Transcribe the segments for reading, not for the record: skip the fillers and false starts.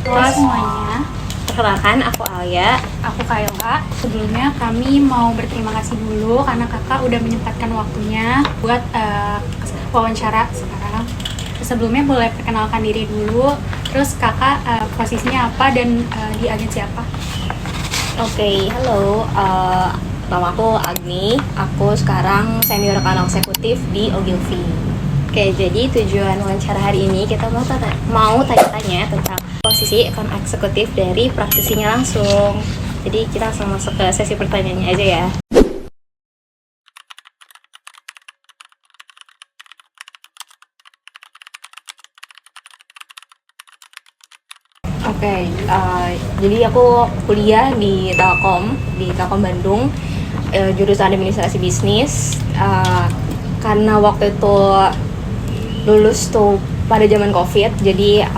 Halo semuanya, Perkenalkan, aku Alia. aku Kayla. Sebelumnya kami mau berterima kasih dulu karena kakak udah menyempatkan waktunya buat wawancara sekarang. Sebelumnya boleh perkenalkan diri dulu, terus kakak posisinya apa dan di agensi apa? Oke, halo. Nama aku Agni. Aku sekarang senior account eksekutif di Ogilvy. Oke, jadi tujuan wawancara hari ini kita mau tanya-tanya tentang posisi account eksekutif dari praktisinya langsung. Jadi kita langsung masuk ke sesi pertanyaannya aja ya. Oke, jadi aku kuliah di Telkom Bandung, jurusan administrasi bisnis. Karena waktu itu lulus tuh pada zaman COVID, jadi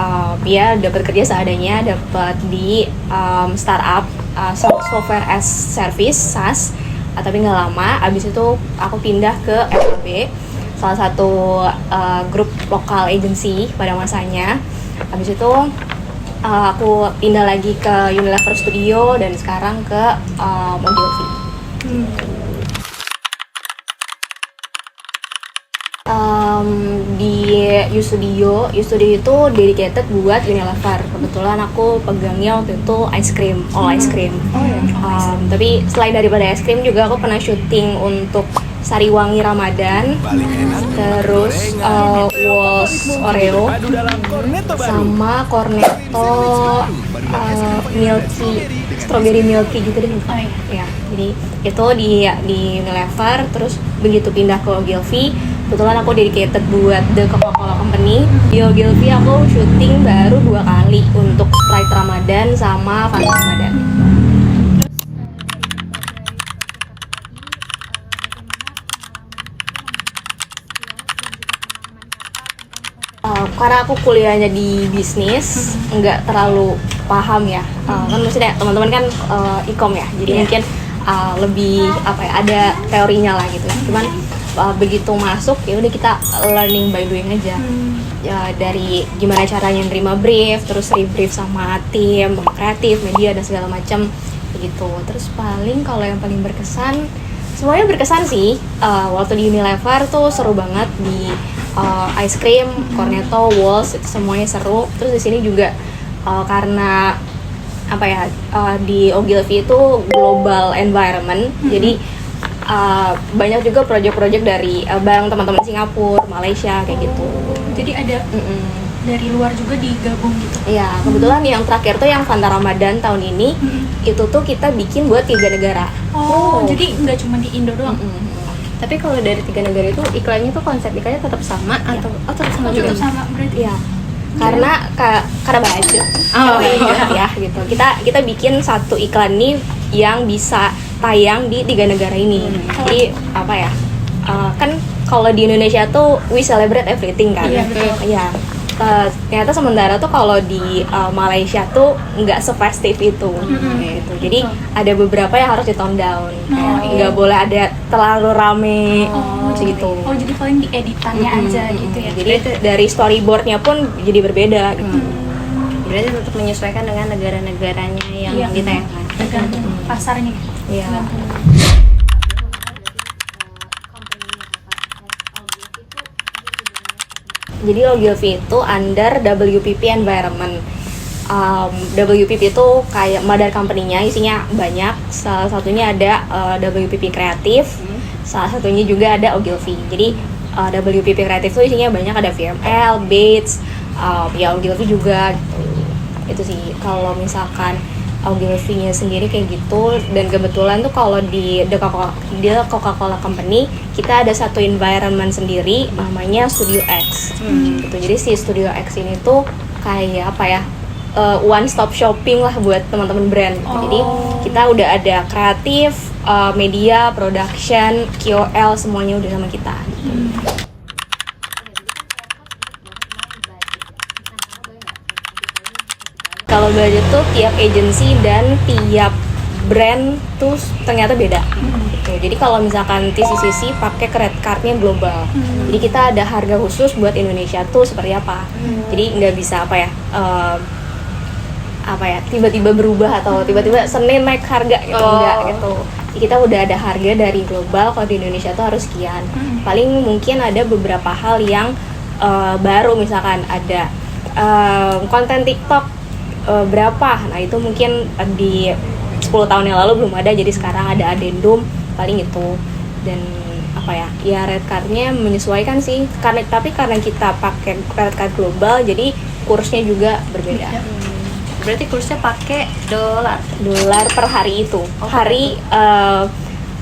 ya dapat kerja seadanya, dapat di startup software as service SaaS, tapi nggak lama. Abis itu aku pindah ke FAB, salah satu grup lokal agency pada masanya. Abis itu aku pindah lagi ke Unilever Studio dan sekarang ke Ogilvy. Di U-Studio itu dedicated buat Unilever. Kebetulan aku pegangnya waktu itu ice cream. Tapi selain daripada ice cream juga aku pernah syuting untuk Sariwangi Ramadan, terus Walls Oreo, sama Cornetto Milky, Strawberry Milky gitu deh. Ya, jadi itu di Unilever. Terus begitu pindah ke Ogilvy, kebetulan aku dedicated buat The Coca-Cola Company. Di Ogilvy aku syuting baru 2 kali untuk Sprite Ramadan sama Fanta Ramadan. Karena aku kuliahnya di bisnis, nggak terlalu paham ya. Kan maksudnya teman-teman kan e-com ya, jadi mungkin lebih ada teorinya lah gitu. Cuman begitu masuk ya udah kita learning by doing aja. Ya, dari gimana caranya nerima brief, terus rebrief sama tim, sama kreatif, media dan segala macam begitu. Terus kalau yang paling berkesan, semuanya berkesan sih. Waktu di Unilever tuh seru banget, di ice cream, Cornetto, Walls itu semuanya seru. Terus di sini juga karena di Ogilvy itu global environment, jadi banyak juga project-project dari bareng teman-teman Singapura, Malaysia kayak gitu. Jadi ada dari luar juga digabung gitu? Iya, kebetulan yang terakhir tuh yang Fanta Ramadan tahun ini, itu tuh kita bikin buat 3 negara. Jadi nggak cuma di Indo doang? Tapi kalau dari 3 negara itu iklannya tuh konsep iklannya tetap sama atau tetap sama juga? Tetap sama berarti? Iya. Karena budget. Ya gitu. Kita bikin satu iklan nih yang bisa tayang di 3 negara ini. Jadi kan kalau di Indonesia tuh we celebrate everything kan. Iya, betul. Iya. Ternyata sementara tuh kalau di Malaysia tuh nggak se-festive itu gitu. Jadi ada beberapa yang harus di tone down, nggak boleh ada terlalu rame gitu. Jadi paling di editannya aja gitu ya? Jadi dari storyboardnya pun jadi berbeda gitu. Jadi untuk menyesuaikan dengan negara-negaranya yang ditayangkan. Tergantung pasarnya. Iya. Jadi Ogilvy itu under WPP environment. WPP itu kayak mother company-nya, isinya banyak. Salah satunya ada WPP kreatif, salah satunya juga ada Ogilvy. Jadi WPP kreatif itu isinya banyak, ada VML, Bates, ya Ogilvy juga gitu. Itu sih kalau misalkan Ogilvy-nya sendiri kayak gitu. Dan kebetulan tuh kalau di The Coca-Cola Company kita ada satu environment sendiri namanya Studio X gitu. Jadi si Studio X ini tuh kayak one stop shopping lah buat teman-teman brand. Jadi kita udah ada kreatif, media, production, KOL, semuanya udah sama kita gitu. Kalau budget tuh tiap agency dan tiap brand tuh ternyata beda gitu. Jadi kalau misalkan TCCC pakai credit cardnya global, jadi kita ada harga khusus buat Indonesia tuh seperti apa. Jadi nggak bisa apa ya tiba-tiba berubah atau tiba-tiba Senin naik harga gitu, enggak gitu. Kita udah ada harga dari global, kalau di Indonesia tuh harus sekian. Paling mungkin ada beberapa hal yang baru, misalkan ada konten TikTok berapa, nah itu mungkin di 10 tahun yang lalu belum ada, jadi sekarang ada adendum paling itu. Dan apa ya rate cardnya menyesuaikan sih, karena kita pakai rate card global, jadi kursnya juga berbeda. Berarti kursnya pakai dolar Per hari itu. Hari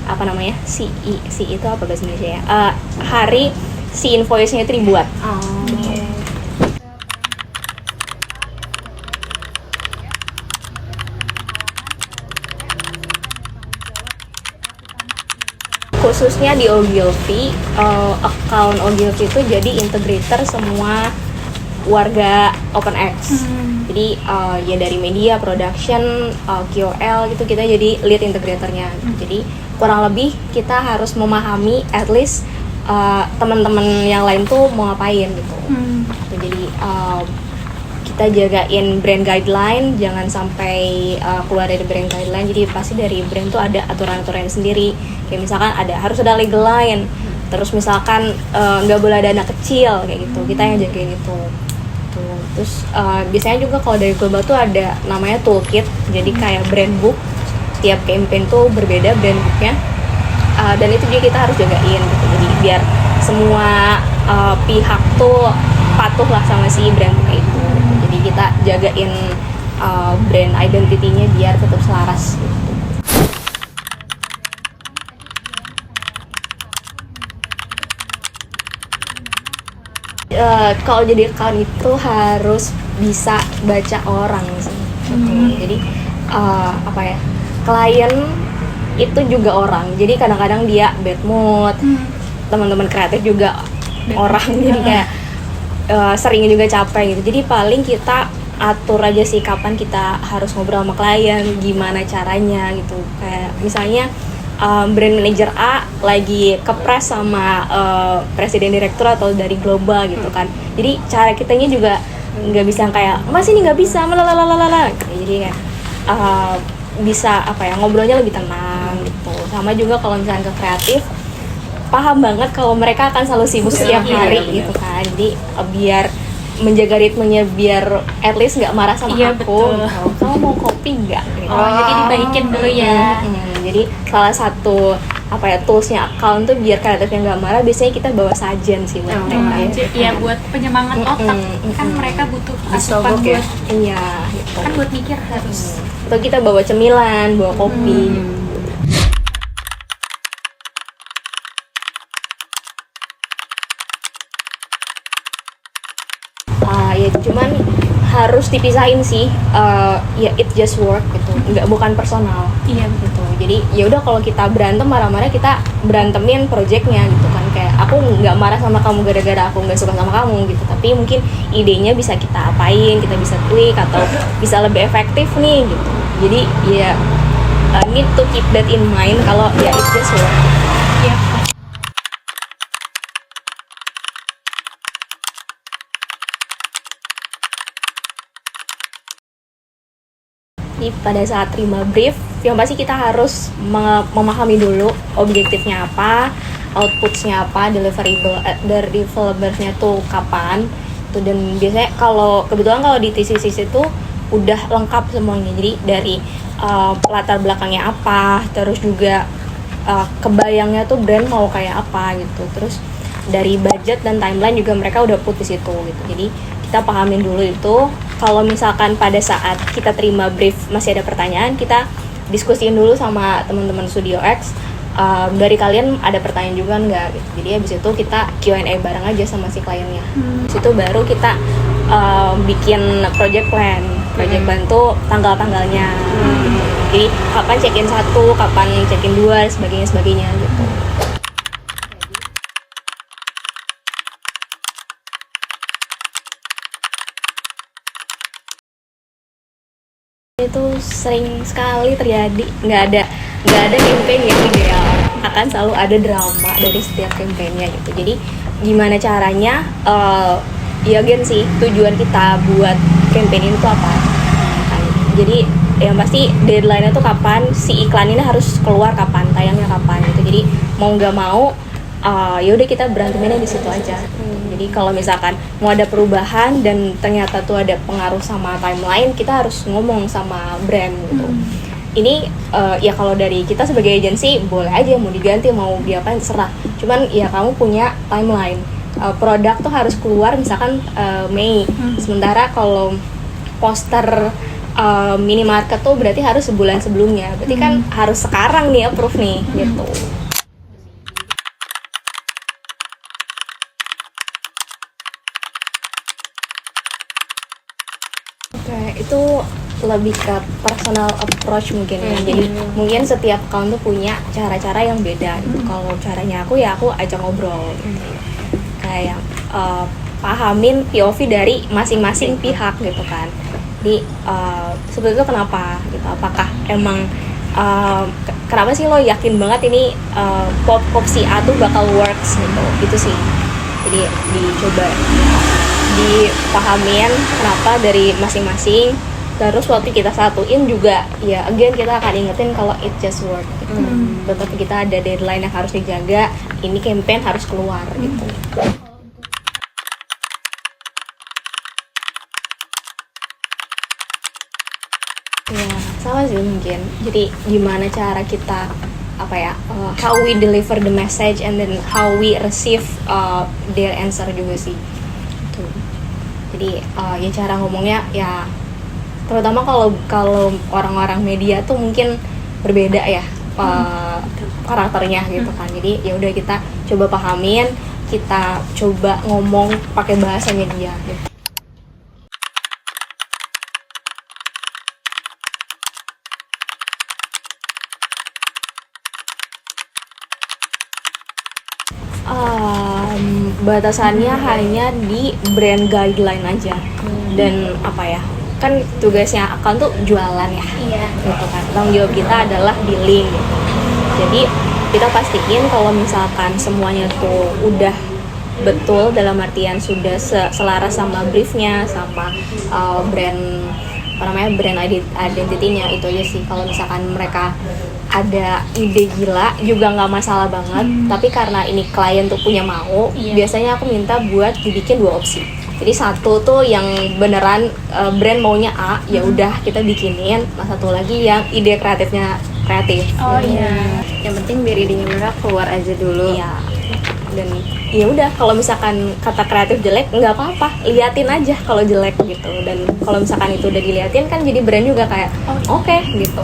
apa namanya? Si itu apa bahasa Indonesia ya? Hari si invoice-nya itu dibuat. Khususnya di Ogilvy, account Ogilvy itu jadi integrator semua warga OpenX. Jadi ya dari media, production, QOL gitu, kita jadi lead integratornya. Jadi kurang lebih kita harus memahami at least teman-teman yang lain tuh mau ngapain gitu. Jadi kita jagain brand guideline, jangan sampai keluar dari brand guideline. Jadi pasti dari brand tuh ada aturan-aturan sendiri. Kayak misalkan harus ada legal line. Terus misalkan nggak boleh ada anak kecil kayak gitu. Kita yang jagain itu. Terus biasanya juga kalau dari global tuh ada namanya toolkit, jadi kayak brand book. Tiap campaign tuh berbeda brand booknya, dan itu juga kita harus jagain gitu. Jadi biar semua pihak tuh patuh lah sama si brand book itu. Jadi kita jagain brand identity-nya biar tetap selaras gitu. Kalau jadi account itu harus bisa baca orang sih. Jadi apa ya, klien itu juga orang. Jadi kadang-kadang dia bad mood, teman-teman kreatif juga orang. Jadi kayak sering juga capek gitu. Jadi paling kita atur aja sih kapan kita harus ngobrol sama klien, gimana caranya gitu. Kayak misalnya brand manager A lagi kepres sama presiden direktur atau dari global gitu kan. Jadi cara kitanya juga nggak bisa kayak mas ini nggak bisa malalalala. Jadi kayak bisa apa ya, ngobrolnya lebih tenang gitu. Sama juga kalau misalnya ke kreatif, paham banget kalau mereka akan selalu sibuk setiap hari gitu kan. Jadi biar menjaga ritmenya, biar at least nggak marah sama aku. Betul. Kamu mau kopi nggak? Gitu. Jadi dibaikin dulu ya. Jadi salah satu apa ya toolsnya account tuh biar kreatifnya nggak marah, biasanya kita bawa sajen sih buat mereka. Iya, buat penyemangat otak. Kan mereka butuh asupan buat iya gitu. kan buat mikir harus. Atau kita bawa cemilan, bawa kopi. Ya cuman harus dipisahin sih, ya it just work gitu, bukan personal. Iya gitu. Jadi ya udah, kalau kita berantem marah-marah, kita berantemin projectnya gitu kan. Kayak aku nggak marah sama kamu gara-gara aku nggak suka sama kamu gitu, tapi mungkin idenya bisa kita apain, kita bisa tweak atau bisa lebih efektif nih gitu. Jadi ya need to keep that in mind kalau ya it just work. Iya. Jadi pada saat terima brief, yang pasti kita harus memahami dulu objektifnya apa, outputsnya apa, deliverablesnya tuh kapan. Dan biasanya kebetulan kalau di TCCC itu udah lengkap semuanya. Jadi dari latar belakangnya apa, terus juga kebayangnya tuh brand mau kayak apa gitu. Terus dari budget dan timeline juga mereka udah put di situ gitu. Jadi kita pahamin dulu itu. Kalau misalkan pada saat kita terima brief masih ada pertanyaan, kita diskusiin dulu sama teman-teman Studio X. Dari kalian ada pertanyaan juga nggak? Gitu. Jadi habis itu kita Q&A bareng aja sama si kliennya. Habis itu baru kita bikin project plan. Project plan tuh tanggal-tanggalnya. Jadi kapan check-in 1, kapan check-in 2, sebagainya gitu. Itu sering sekali terjadi, nggak ada campaign yang ideal, akan selalu ada drama dari setiap campaignnya gitu. Jadi gimana caranya, ya again sih tujuan kita buat campaign itu apa kan. Jadi yang pasti deadline-nya tuh kapan, si iklan ini harus keluar kapan, tayangnya kapan gitu. Jadi mau nggak mau ya udah kita beranteminnya di situ aja. Jadi kalau misalkan mau ada perubahan dan ternyata tuh ada pengaruh sama timeline, kita harus ngomong sama brand gitu. Ini ya kalau dari kita sebagai agensi boleh aja mau diganti, mau diapain terserah. Cuman ya kamu punya timeline. Produk tuh harus keluar misalkan Mei. Sementara kalau poster minimarket tuh berarti harus sebulan sebelumnya. Berarti kan harus sekarang nih approve nih gitu. Oke, itu lebih ke personal approach mungkin ya. Jadi mungkin setiap account tuh punya cara-cara yang beda gitu. Kalau caranya aku ya aku ajak ngobrol gitu. Kayak pahamin POV dari masing-masing pihak gitu kan. Jadi sebetulnya kenapa gitu? Apakah emang kenapa sih lo yakin banget ini opsi A tuh bakal works gitu? Itu sih. Jadi dicoba dipahamin kenapa dari masing-masing. Terus waktu kita satuin juga ya again kita akan ingetin kalau it just work gitu. Tetap kita ada deadline yang harus dijaga, ini campaign harus keluar gitu. Ya sama sih mungkin. Jadi gimana cara kita how we deliver the message and then how we receive their answer juga sih. Tuh. Jadi ya cara ngomongnya ya terutama kalau orang-orang media tuh mungkin berbeda ya karakternya gitu kan. Jadi ya udah kita coba pahamin, kita coba ngomong pakai bahasa media gitu. Batasannya hanya di brand guideline aja. Dan kan tugasnya account tuh jualan ya, gitu kan. Tanggung jawab kita adalah billing gitu. Jadi kita pastiin kalau misalkan semuanya tuh udah betul, dalam artian sudah selaras sama briefnya, sama brand brand identity-nya, itu aja sih. Kalau misalkan mereka ada ide gila juga nggak masalah banget, tapi karena ini klien tuh punya mau, biasanya aku minta buat dibikin 2 opsi. Jadi satu tuh yang beneran brand maunya A, ya udah kita bikinin. Nah satu lagi yang ide kreatifnya kreatif. Yang penting biar idenya mereka keluar aja dulu. Iya. Dan ya udah kalau misalkan kata kreatif jelek nggak apa-apa, liatin aja kalau jelek gitu. Dan kalau misalkan itu udah diliatin kan jadi brand juga kayak oke gitu.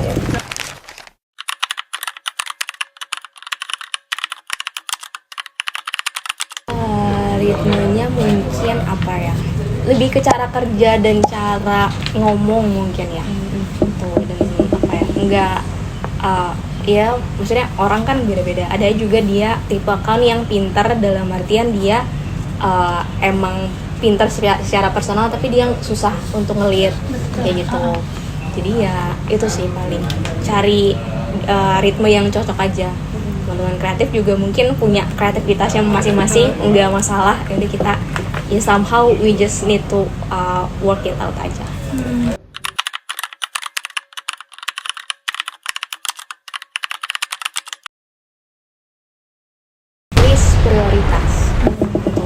Ritmenya mungkin lebih ke cara kerja dan cara ngomong mungkin ya. Tuh, dan enggak ya maksudnya orang kan beda-beda. Ada juga dia tipe kan yang pintar dalam artian dia emang pintar secara personal tapi dia susah untuk ngelihat kayak gitu. Jadi ya itu sih paling cari ritme yang cocok aja. Teman-teman kreatif juga mungkin punya kreativitasnya masing-masing, enggak masalah. Jadi kita ya somehow we just need to work it out aja. List prioritas.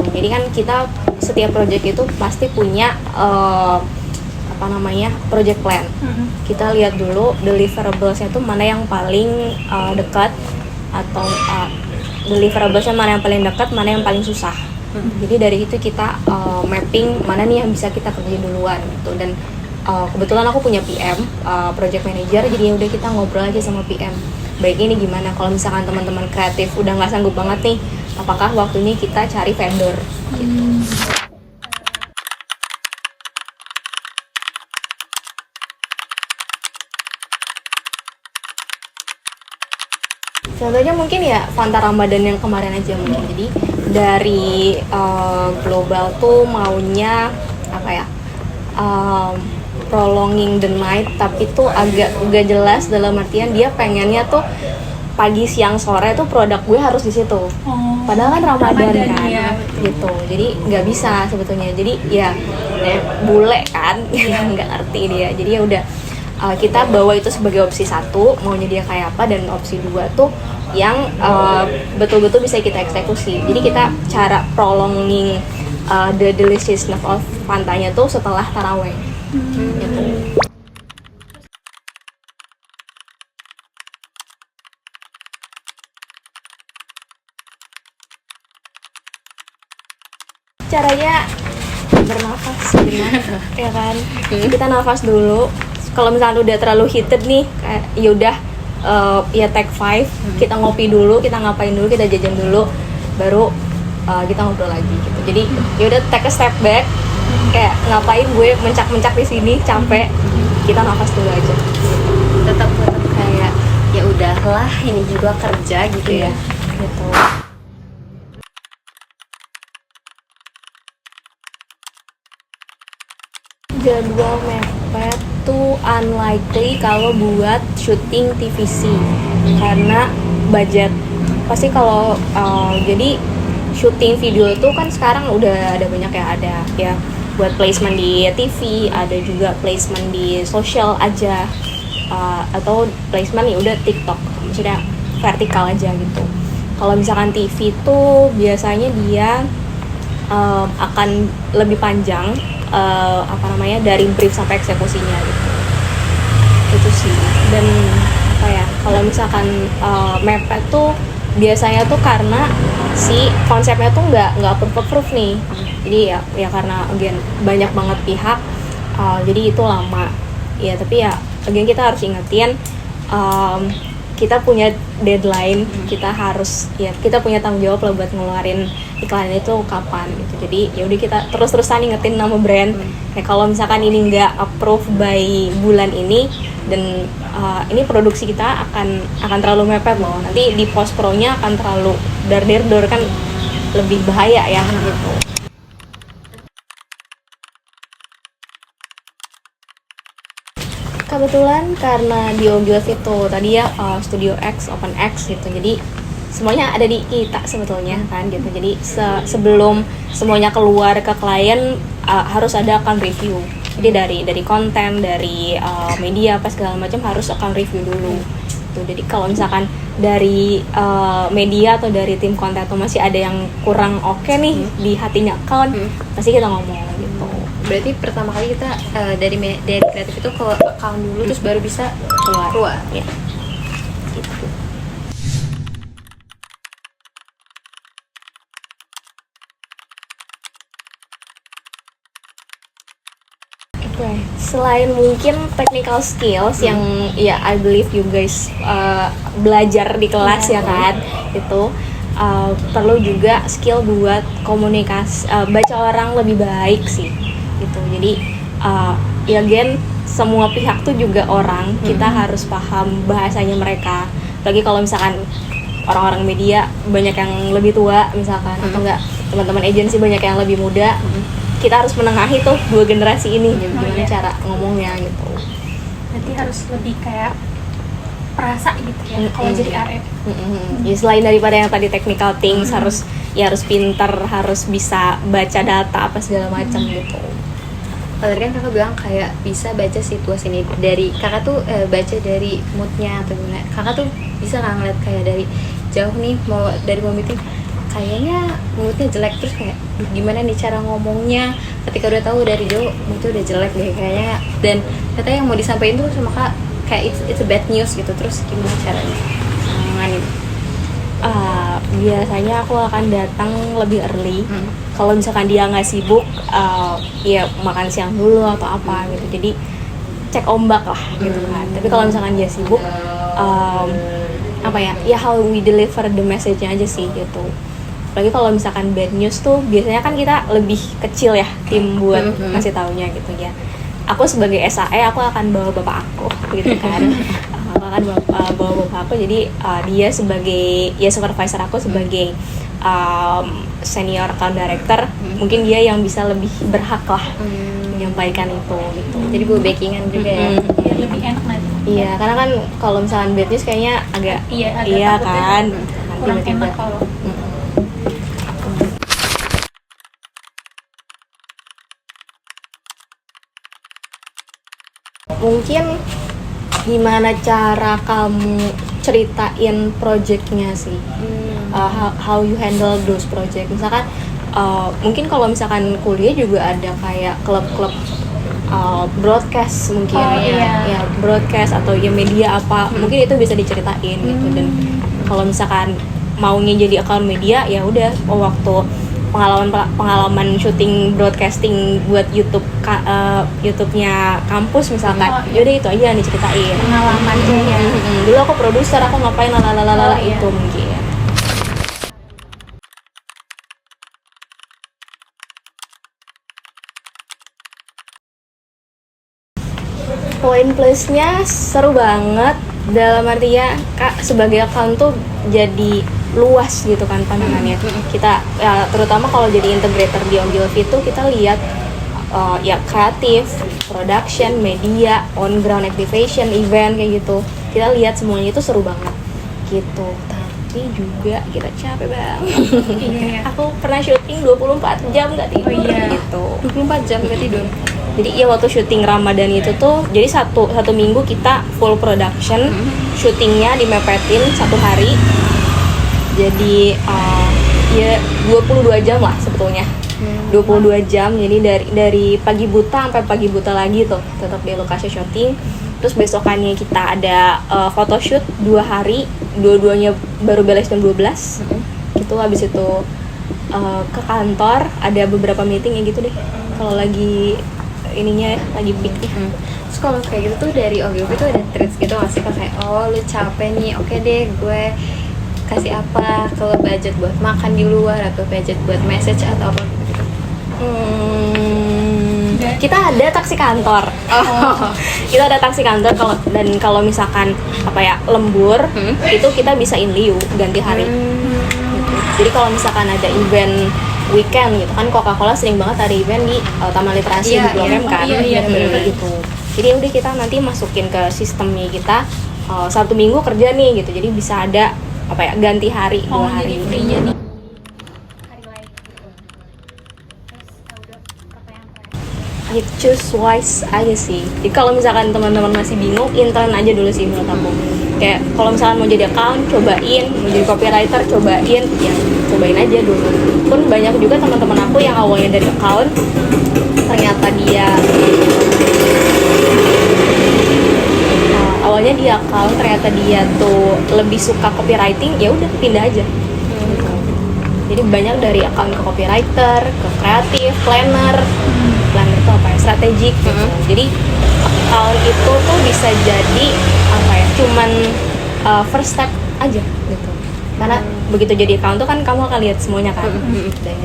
Jadi kan kita setiap project itu pasti punya project plan. Kita lihat dulu deliverables-nya itu mana yang paling dekat, atau deliverables-nya mana yang paling dekat, mana yang paling susah. Jadi dari itu kita mapping mana nih yang bisa kita kerjain duluan gitu. Dan kebetulan aku punya PM, project manager, jadi udah kita ngobrol aja sama PM. Baik ini gimana kalau misalkan teman-teman kreatif udah nggak sanggup banget nih, apakah waktunya kita cari vendor gitu. Contohnya mungkin ya Fanta Ramadan yang kemarin aja mungkin. Jadi dari global tuh maunya prolonging the night, tapi tuh agak gak jelas dalam artian dia pengennya tuh pagi siang sore tuh produk gue harus di situ. Padahal kan Ramadan kan, ya, gitu. Jadi nggak bisa sebetulnya. Jadi ya bule kan, nggak ngerti dia. Jadi ya udah kita bawa itu sebagai opsi satu, maunya dia kayak apa, dan opsi dua tuh yang betul-betul bisa kita eksekusi. Jadi kita cara prolonging the deliciousness of Fantanya tuh setelah taraweh gitu. Caranya bernafas sebenarnya ya kan, kita nafas dulu. Kalau misalnya udah terlalu heated nih, kayak yaudah ya take 5, kita ngopi dulu, kita ngapain dulu, kita jajan dulu, baru kita ngobrol lagi gitu. Jadi yaudah take a step back, kayak ngapain gue mencak-mencak di sini, capek, kita nafas dulu aja. Tetap kayak ya udahlah, ini juga kerja gitu ya. Gitu. Jadwal mepet tuh unlikely kalau buat syuting TVC karena budget. Pasti kalau jadi syuting video tuh kan sekarang udah ada banyak ya, ada ya buat placement di TV, ada juga placement di sosial aja, atau placement ya udah TikTok, maksudnya vertikal aja gitu. Kalau misalkan TV tuh biasanya dia akan lebih panjang, dari brief sampai eksekusinya gitu. Itu sih. Dan apa ya, kalau misalkan mepet tuh biasanya tuh karena si konsepnya tuh nggak approve nih. Jadi ya karena again banyak banget pihak, jadi itu lama. Ya tapi ya again kita harus ingetin, kita punya deadline, kita punya tanggung jawab lah buat ngeluarin iklan itu kapan gitu. Jadi ya udah kita terus-terusan ingetin nama brand. Ya kalau misalkan ini nggak approve by bulan ini, dan ini produksi kita akan terlalu mepet loh. Nanti di post pro-nya akan terlalu dar-der kan, lebih bahaya ya gitu. Kebetulan karena di Ogilvy itu tadi ya Studio X, Open X gitu, jadi semuanya ada di kita sebetulnya kan gitu. Jadi sebelum semuanya keluar ke klien harus ada account review. Jadi dari konten, dari media apa segala macam harus account review dulu. Tuh, jadi kalau misalkan dari media atau dari tim konten tuh masih ada yang kurang oke nih di hatinya account, pasti kita ngomong gitu. Berarti pertama kali kita dari kreatif itu ke account dulu, terus baru bisa keluar. Ya. Gitu. Oke, selain mungkin technical skills yang ya I believe you guys belajar di kelas ya kan, itu perlu juga skill buat komunikasi, baca orang lebih baik sih gitu. Jadi ya again semua pihak tuh juga orang, kita harus paham bahasanya mereka. Lagi kalau misalkan orang-orang media banyak yang lebih tua misalkan, atau enggak teman-teman agensi banyak yang lebih muda, kita harus menengahi tuh dua generasi ini, gimana cara ngomongnya gitu. Berarti harus lebih kayak perasa gitu ya kalau jadi RE. Ya selain daripada yang tadi technical things, harus pinter, harus bisa baca data apa segala macam gitu. Tadi kan kakak bilang kayak bisa baca situasi ini dari kakak tuh baca dari moodnya atau gimana. Kakak tuh bisa nggak ngeliat kayak dari jauh nih, mau meeting kayaknya moodnya jelek, terus kayak gimana nih cara ngomongnya ketika udah tahu dari jauh moodnya udah jelek deh kayaknya, dan ternyata yang mau disampaikan tuh sama kak kayak it's a bad news gitu, terus gimana caranya nanganin? Biasanya aku akan datang lebih early. Kalau misalkan dia nggak sibuk, ya makan siang dulu atau apa gitu. Jadi cek ombak lah gitu kan. Tapi kalau misalkan dia sibuk, ya how we deliver the message-nya aja sih gitu. Apalagi kalau misalkan bad news tuh biasanya kan kita lebih kecil ya tim buat ngasih taunya gitu ya. Aku sebagai SAE aku akan bawa bapak aku gitu kan. Aku akan bawa bapak aku, jadi dia sebagai ya supervisor aku sebagai senior account director, mungkin dia yang bisa lebih berhak lah menyampaikan itu gitu. Jadi gue backingan juga ya. Biar lebih enak nanti. Iya, karena kan kalau misalkan bad news kayaknya agak iya kan kurang tiba-tiba. enak kalau Mungkin gimana cara kamu ceritain projectnya sih? How you handle those project? Misalkan mungkin kalau misalkan kuliah juga ada kayak klub-klub broadcast mungkin ya broadcast atau ya media apa mungkin itu bisa diceritain gitu. Dan kalau misalkan maunya jadi account media ya udah waktu pengalaman syuting broadcasting buat YouTube-nya kampus misalkan yaudah itu aja yang diceritain Pengalamannya ya. Dulu aku produser, aku ngapain lalalala itu mungkin. Poin plusnya seru banget dalam artinya Kak sebagai account tuh jadi luas gitu kan pandangannya. Kita ya, terutama kalau jadi integrator di Ogilvy itu kita lihat ya kreatif, production, media, on ground activation, event kayak gitu. Kita lihat semuanya itu seru banget gitu. Tapi juga kita capek banget. Iya. Aku pernah syuting 24 jam nggak tidur gitu. 24 jam nggak tidur. Jadi ya waktu syuting Ramadan itu tuh jadi satu minggu kita full production, syutingnya dimepetin 1 hari. Jadi ya 22 jam lah sebetulnya. 22 jam, jadi dari pagi buta sampai pagi buta lagi tuh tetap di lokasi syuting. Terus besokannya kita ada photoshoot 2 hari, dua-duanya baru beres jam 12. Gitu habis itu ke kantor, ada beberapa meeting ya gitu deh. Kalau lagi ininya lagi peak. Terus kalau kayak gitu tuh dari Ogilvy tuh ada tricks gitu nggak sih kayak oh lu capek nih, oke deh gue kasih apa, kalau budget buat makan di luar atau budget buat message atau apa gitu. Kita ada taksi kantor. Kita ada taksi kantor kalau misalkan apa ya lembur itu kita bisa in lieu ganti hari. Gitu. Jadi kalau misalkan ada event weekend gitu kan Coca-Cola sering banget ada event di Taman Literasi di Blok M kan. Gitu. Jadi udah kita nanti masukin ke sistemnya kita Sabtu Minggu kerja nih gitu. Jadi bisa ada apa ya ganti hari 2 hari. Jadi free-nya nih. You choose wise aja sih. Jadi kalau misalkan teman-teman masih bingung, intern aja dulu sih menurut aku. Kayak kalau misalkan mau jadi account, cobain, mau jadi copywriter, cobain, ya cobain aja dulu. Pun banyak juga teman-teman aku yang awalnya dari account, ternyata dia awalnya di account, ternyata dia tuh lebih suka copywriting, ya udah pindah aja. Jadi banyak dari account ke copywriter, ke kreatif, planner itu apa ya, strategik gitu. Jadi account itu tuh bisa jadi apa ya, cuman first step aja gitu. Karena begitu jadi account tuh kan kamu akan lihat semuanya kan.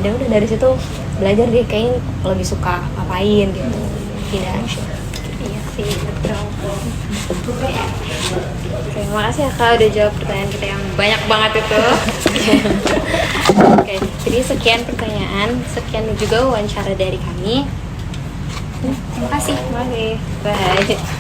Dan udah dari situ belajar deh kayaknya lebih suka ngapain gitu. Tidak aja. Iya sih, betul. Oke, makasih ya Kak udah jawab pertanyaan kita yang banyak banget itu. Oke, jadi sekian pertanyaan, sekian juga wawancara dari kami. Terima kasih. Bye.